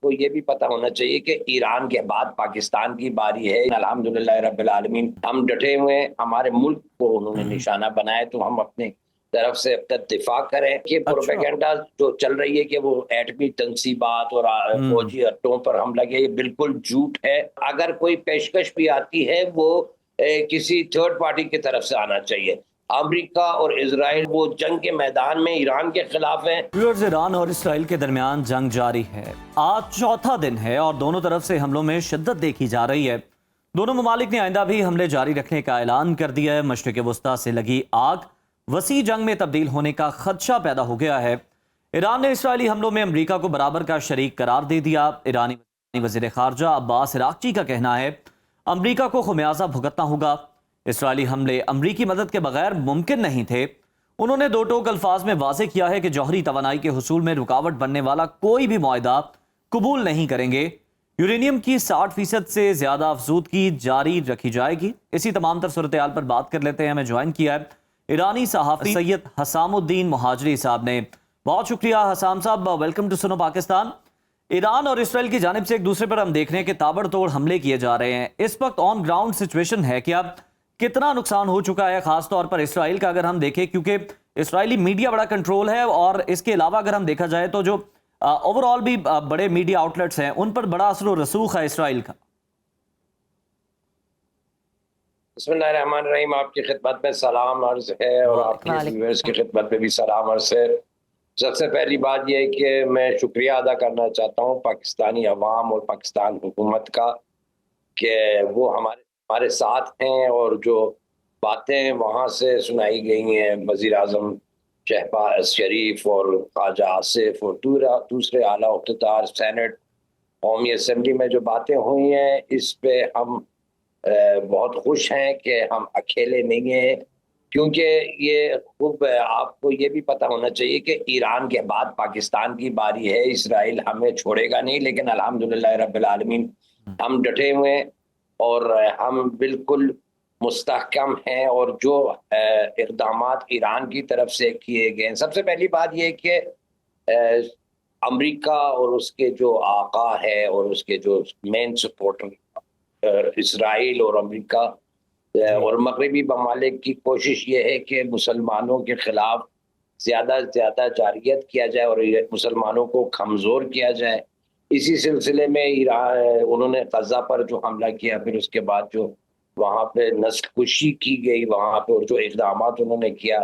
کو یہ بھی پتہ ہونا چاہیے کہ ایران کے بعد پاکستان کی باری ہے. الحمدللہ رب العالمین ہم ڈٹے ہوئے ہیں. ہمارے ملک کو انہوں نے نشانہ بنایا تو ہم اپنے طرف سے اب تک دفاع کریں. کہ پروپیگنڈا جو چل رہی ہے کہ وہ ایٹمی تنصیبات اور فوجی اڈوں پر حملہ کیا، یہ بالکل جھوٹ ہے. اگر کوئی پیشکش بھی آتی ہے وہ کسی تھرڈ پارٹی کی طرف سے آنا چاہیے. امریکہ اور اسرائیل وہ جنگ کے میدان میں ایران کے خلاف ہیں. ایران اور اسرائیل کے درمیان جنگ جاری ہے. آج چوتھا دن ہے اور دونوں طرف سے حملوں میں شدت دیکھی جا رہی ہے. دونوں ممالک نے آئندہ بھی حملے جاری رکھنے کا اعلان کر دیا ہے. مشرق وسطی سے لگی آگ وسیع جنگ میں تبدیل ہونے کا خدشہ پیدا ہو گیا ہے. ایران نے اسرائیلی حملوں میں امریکہ کو برابر کا شریک قرار دے دیا. ایرانی وزیر خارجہ عباس عراقچی کا کہنا ہے امریکہ کو خمیازہ بھگتنا ہوگا. اسرائیلی حملے امریکی مدد کے بغیر ممکن نہیں تھے. انہوں نے دو ٹوک الفاظ میں واضح کیا ہے کہ جوہری توانائی کے حصول میں رکاوٹ بننے والا کوئی بھی معاہدہ قبول نہیں کریں گے. یورینیم کی 60% سے زیادہ افزودگی جاری رکھی جائے گی. اسی تمام تر صورتحال پر بات کر لیتے ہیں. ہمیں جوائن کیا ہے ایرانی صحافی سید حسام الدین مہاجری صاحب نے. بہت شکریہ حسام صاحب، ویلکم ٹو سنو پاکستان. ایران اور اسرائیل کی جانب سے ایک دوسرے پر ہم دیکھ رہے ہیں کہ تابڑ توڑ حملے کیے جا رہے ہیں. اس وقت آن گراؤنڈ سچویشن ہے کہ اب کتنا نقصان ہو چکا ہے، خاص طور پر اسرائیل کا اگر ہم دیکھیں، کیونکہ اسرائیلی میڈیا بڑا کنٹرول ہے اور اس کے علاوہ اگر ہم دیکھا جائے تو جو اوور آل بھی بڑے میڈیا آؤٹ لیٹس ہیں ان پر بڑا اثر و رسوخ ہے اسرائیل کا. بسم اللہ الرحمن الرحیم. آپ کی خدمت میں سلام عرض ہے اور آپ کے ویورز کی خدمت میں بھی سلام عرض ہے. سب سے پہلی بات یہ ہے کہ میں شکریہ ادا کرنا چاہتا ہوں پاکستانی عوام اور پاکستان حکومت کا کہ وہ ہمارے ساتھ ہیں اور جو باتیں وہاں سے سنائی گئی ہیں وزیر اعظم شہباز شریف اور خواجہ آصف اور دوسرے اعلیٰ اقتدار، سینٹ، قومی اسمبلی میں جو باتیں ہوئی ہیں، اس پہ ہم بہت خوش ہیں کہ ہم اکیلے نہیں ہیں. کیونکہ یہ خوب آپ کو یہ بھی پتہ ہونا چاہیے کہ ایران کے بعد پاکستان کی باری ہے. اسرائیل ہمیں چھوڑے گا نہیں، لیکن الحمدللہ رب العالمین ہم ڈٹے ہوئے ہیں اور ہم بالکل مستحکم ہیں. اور جو اقدامات ایران کی طرف سے کیے گئے ہیں، سب سے پہلی بات یہ کہ امریکہ اور اس کے جو آقا ہے اور اس کے جو مین سپورٹر اسرائیل اور امریکہ اور مغربی ممالک کی کوشش یہ ہے کہ مسلمانوں کے خلاف زیادہ سے زیادہ جارحیت کیا جائے اور مسلمانوں کو کمزور کیا جائے. اسی سلسلے میں انہوں نے غزہ پر جو حملہ کیا، پھر اس کے بعد جو وہاں پہ نسل کشی کی گئی وہاں پہ، اور جو اقدامات انہوں نے کیا،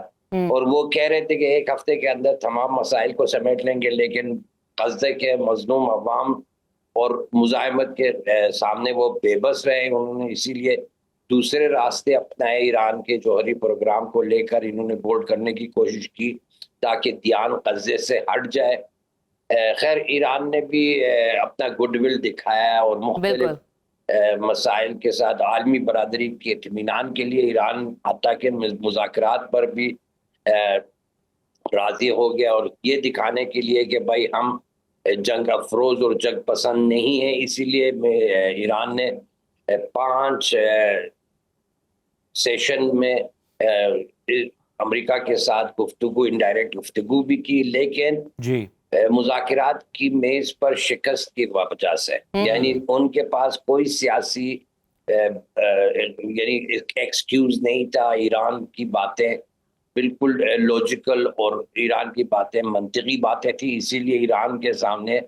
اور وہ کہہ رہے تھے کہ ایک ہفتے کے اندر تمام مسائل کو سمیٹ لیں گے، لیکن غزہ کے مظلوم عوام اور مزاحمت کے سامنے وہ بے بس رہے. انہوں نے اسی لیے دوسرے راستے اپنائے. ایران کے جوہری پروگرام کو لے کر انہوں نے بولڈ کرنے کی کوشش کی تاکہ دھیان غزے سے ہٹ جائے. خیر ایران نے بھی اپنا گڈ ول دکھایا اور مختلف مسائل کے ساتھ عالمی برادری کے اطمینان کے لیے ایران حتیٰ کہ مذاکرات پر بھی راضی ہو گیا، اور یہ دکھانے کے لیے کہ بھائی ہم جنگ افروز اور جنگ پسند نہیں ہیں. اسی لیے ایران نے 5 سیشن میں امریکہ کے ساتھ گفتگو، انڈائریکٹ گفتگو بھی کی، لیکن مذاکرات کی میز پر شکست کی وجہ سے، یعنی ان کے پاس کوئی سیاسی یعنی ایکسکیوز نہیں تھا. ایران کی باتیں بالکل لوجیکل اور ایران کی باتیں منطقی باتیں تھیں، اسی لیے ایران کے سامنے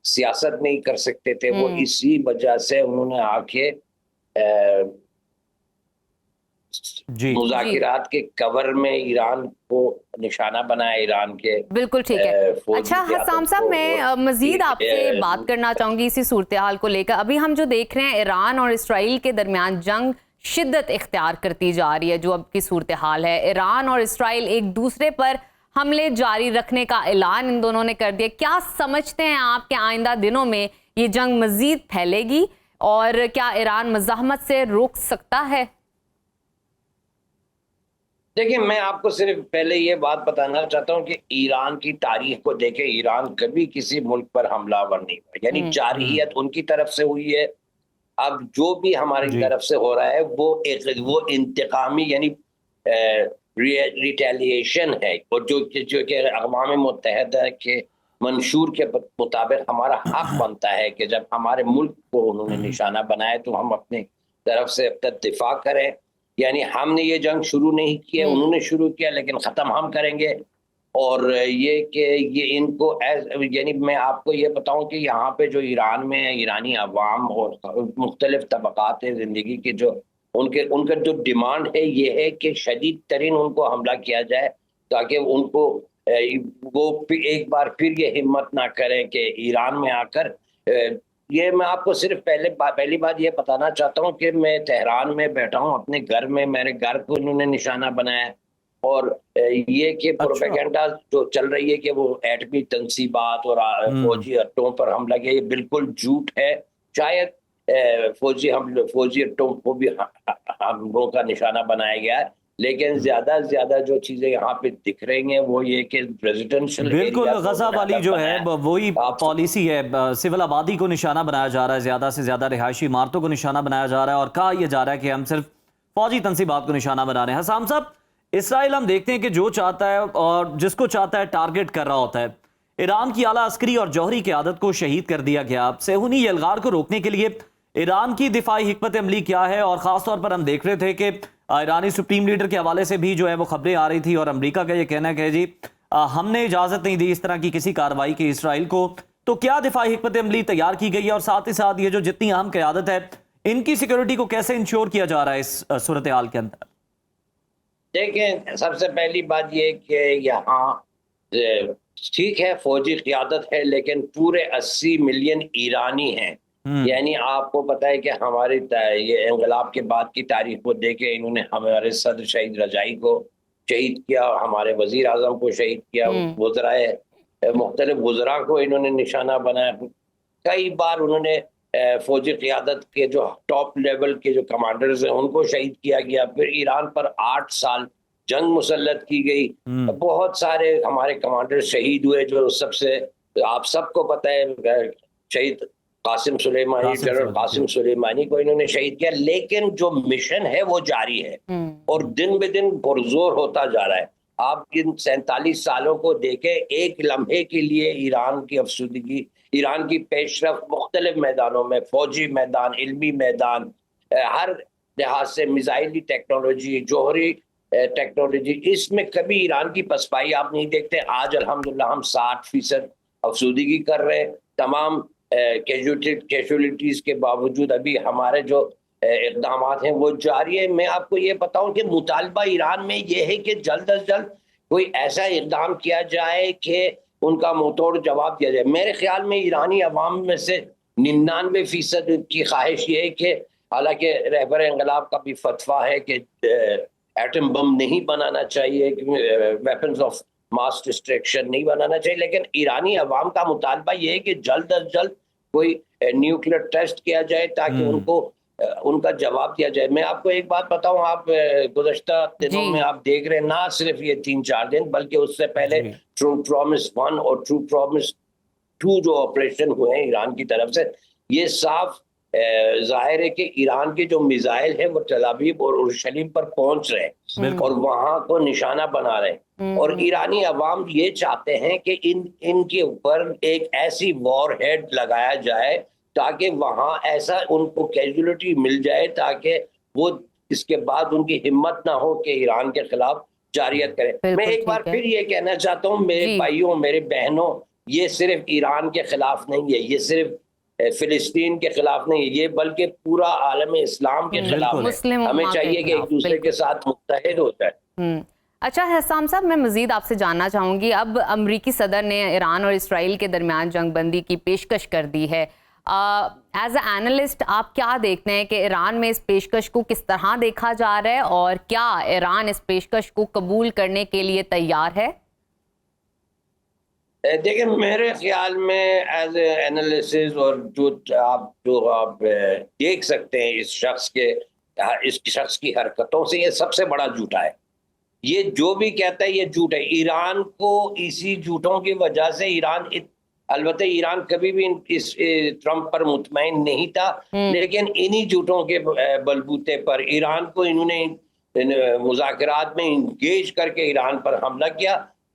سیاست نہیں کر سکتے تھے وہ. اسی وجہ سے انہوں نے آ کے مذاکرات کے کور میں ایران کو نشانہ بنایا، ایران کے. بالکل ٹھیک ہے. اچھا حسام صاحب، میں مزید آپ سے بات کرنا چاہوں گی اسی صورتحال کو لے کر. ابھی ہم جو دیکھ رہے ہیں ایران اور اسرائیل کے درمیان جنگ شدت اختیار کرتی جا رہی ہے. جو اب کی صورتحال ہے، ایران اور اسرائیل ایک دوسرے پر حملے جاری رکھنے کا اعلان ان دونوں نے کر دیا. کیا سمجھتے ہیں آپ کہ آئندہ دنوں میں یہ جنگ مزید پھیلے گی اور کیا ایران مزاحمت سے روک سکتا ہے؟ دیکھیں، میں آپ کو صرف پہلے یہ بات بتانا چاہتا ہوں کہ ایران کی تاریخ کو دیکھیں، ایران کبھی کسی ملک پر حملہ آور نہیں ہوا، یعنی جارحیت ان کی طرف سے ہوئی ہے. اب جو بھی ہماری طرف سے ہو رہا ہے وہ انتقامی یعنی ریٹیلیشن ہے، اور جو کہ اقوام متحدہ کے منشور کے مطابق ہمارا حق بنتا ہے کہ جب ہمارے ملک کو انہوں نے نشانہ بنایا تو ہم اپنی طرف سے اپنا دفاع کریں. یعنی ہم نے یہ جنگ شروع نہیں کیا, انہوں نے شروع کیا, لیکن ختم ہم کریں گے. اور یہ کہ یہ ان کو یعنی میں آپ کو یہ بتاؤں کہ یہاں پہ جو ایران میں ایرانی عوام اور مختلف طبقات زندگی کے جو ان کا جو ڈیمانڈ ہے یہ ہے کہ شدید ترین ان کو حملہ کیا جائے تاکہ ان کو وہ ایک بار پھر یہ ہمت نہ کریں کہ ایران میں آ کر یہ میں آپ کو صرف پہلی بات یہ بتانا چاہتا ہوں کہ میں تہران میں بیٹھا ہوں اپنے گھر میں, میرے گھر کو انہوں نے نشانہ بنایا, اور یہ کہ پروپیگنڈا جو چل رہی ہے کہ وہ ایٹمی تنصیبات اور فوجی اڈوں پر حملہ کیا, یہ بالکل جھوٹ ہے. شاید فوجی اڈوں کو بھی حملوں کا نشانہ بنایا گیا ہے, لیکن زیادہ سے زیادہ جو چیزیں یہاں پہ دکھ رہی ہیں وہ یہ کہ ریزیڈنشل بالکل غزہ والی جو ہے وہی پالیسی ہے, سول آبادی کو نشانہ بنایا جا رہا ہے, زیادہ سے زیادہ رہائشی عمارتوں کو نشانہ بنایا جا رہا ہے, اور کہا یہ جا رہا ہے کہ ہم صرف فوجی تنصیبات کو نشانہ بنا رہے ہیں. حسام صاحب, اسرائیل ہم دیکھتے ہیں کہ جو چاہتا ہے اور جس کو چاہتا ہے ٹارگٹ کر رہا ہوتا ہے. ایران کی اعلیٰ عسکری اور جوہری قیادت کو شہید کر دیا گیا. صہیونی یلغار کو روکنے کے لیے ایران کی دفاعی حکمت عملی کیا ہے؟ اور خاص طور پر ہم دیکھ رہے تھے کہ ایرانی سپریم لیڈر کے حوالے سے بھی جو ہے وہ خبریں آ رہی تھی, اور امریکہ کا یہ کہنا ہے کہ جی ہم نے اجازت نہیں دی اس طرح کی کسی کارروائی کی اسرائیل کو. تو کیا دفاعی حکمت عملی تیار کی گئی ہے, اور ساتھ ہی ساتھ یہ جو جتنی اہم قیادت ہے ان کی سیکیورٹی کو کیسے انشور کیا جا رہا ہے اس صورتحال کے اندر؟ دیکھیں, سب سے پہلی بات یہ کہ یہاں ٹھیک ہے فوجی قیادت ہے, لیکن پورے 80 ملین ایرانی ہیں. یعنی آپ کو پتہ ہے کہ ہماری یہ انقلاب کے بعد کی تاریخ کو دیکھے, انہوں نے ہمارے صدر شہید رجائی کو شہید کیا, ہمارے وزیر اعظم کو شہید کیا, وزرائے مختلف وزراء کو انہوں نے نشانہ بنایا. کئی بار انہوں نے فوجی قیادت کے جو ٹاپ لیول کے جو کمانڈرز ہیں ان کو شہید کیا گیا. پھر ایران پر 8 سال جنگ مسلط کی گئی, بہت سارے ہمارے کمانڈر شہید ہوئے. جو سب سے آپ سب کو پتہ ہے شہید قاسم سلیمانی, جنرل قاسم سلیمانی کو انہوں نے شہید کیا. لیکن جو مشن ہے وہ جاری ہے اور دن بہ دن پرزور ہوتا جا رہا ہے. آپ ان 47 سالوں کو دیکھیں, ایک لمحے کے لیے ایران کی افسردگی, ایران کی پیش رفت مختلف میدانوں میں, فوجی میدان, علمی میدان, ہر لحاظ سے میزائلی ٹیکنالوجی, جوہری ٹیکنالوجی, اس میں کبھی ایران کی پسپائی آپ نہیں دیکھتے. آج الحمدللہ ہم 60% افسردگی کر رہے ہیں. تمام کیجولیٹیز کے باوجود ابھی ہمارے جو اقدامات ہیں وہ جاری ہے. میں آپ کو یہ بتاؤں کہ مطالبہ ایران میں یہ ہے کہ جلد از جلد کوئی ایسا اقدام کیا جائے کہ ان کا منہ توڑ جواب دیا جائے. میرے خیال میں ایرانی عوام میں سے 99% کی خواہش یہ ہے کہ حالانکہ رہبر انقلاب کا بھی فتویٰ ہے کہ ایٹم بم نہیں بنانا چاہیے, ویپنز آف ماس ڈسٹرکشن نہیں بنانا چاہیے, لیکن ایرانی عوام کا مطالبہ یہ ہے کہ جلد از جلد کوئی نیوکلیئر ٹیسٹ کیا جائے تاکہ ان کو ان کا جواب دیا جائے. میں آپ کو ایک بات بتاؤں, آپ گزشتہ دنوں میں آپ دیکھ رہے ہیں نہ صرف یہ 3-4 دن بلکہ اس سے پہلے ٹرو پرومس 1 اور ٹرو پرومس 2 جو آپریشن ہوئے ہیں ایران کی طرف سے, یہ صاف ظاہر ہے کہ ایران کے جو میزائل ہیں وہ تل ابیب اور اورشلیم پر پہنچ رہے ہیں اور وہاں کو نشانہ بنا رہے ہیں. اور ایرانی عوام یہ چاہتے ہیں کہ ان کے اوپر ایک ایسی وار ہیڈ لگایا جائے تاکہ وہاں ایسا ان کو کیجولیٹی مل جائے تاکہ وہ اس کے بعد ان کی ہمت نہ ہو کہ ایران کے خلاف جاریت کریں. میں ایک بار پھر یہ کہنا چاہتا ہوں میرے بھائیوں, میرے بہنوں, یہ صرف ایران کے خلاف نہیں ہے, یہ صرف فلسطین کے خلاف نہیں ہے, یہ بلکہ پورا عالم اسلام کے خلاف ہے. ہمیں چاہیے کہ ایک دوسرے کے ساتھ متحد ہوتا ہے. اچھا حسام صاحب, میں مزید آپ سے جاننا چاہوں گی, اب امریکی صدر نے ایران اور اسرائیل کے درمیان جنگ بندی کی پیشکش کر دی ہے. ایز اے اینالسٹ آپ کیا دیکھتے ہیں کہ ایران میں اس پیشکش کو کس طرح دیکھا جا رہا ہے, اور کیا ایران اس پیشکش کو قبول کرنے کے لیے تیار ہے؟ دیکھیں, میرے خیال میں ایز اے اینالیسز اور جو آپ دیکھ سکتے ہیں اس شخص کی حرکتوں سے, یہ سب سے بڑا جھوٹا ہے. یہ جو بھی کہتا ہے یہ جھوٹ ہے. ایران کو اسی جھوٹوں کی وجہ سے البتہ ایران کبھی بھی اس ٹرمپ پر مطمئن نہیں تھا, لیکن انہی جھوٹوں کے بلبوتے پر ایران کو انہوں نے مذاکرات میں انگیج کر کے ایران پر حملہ کیا.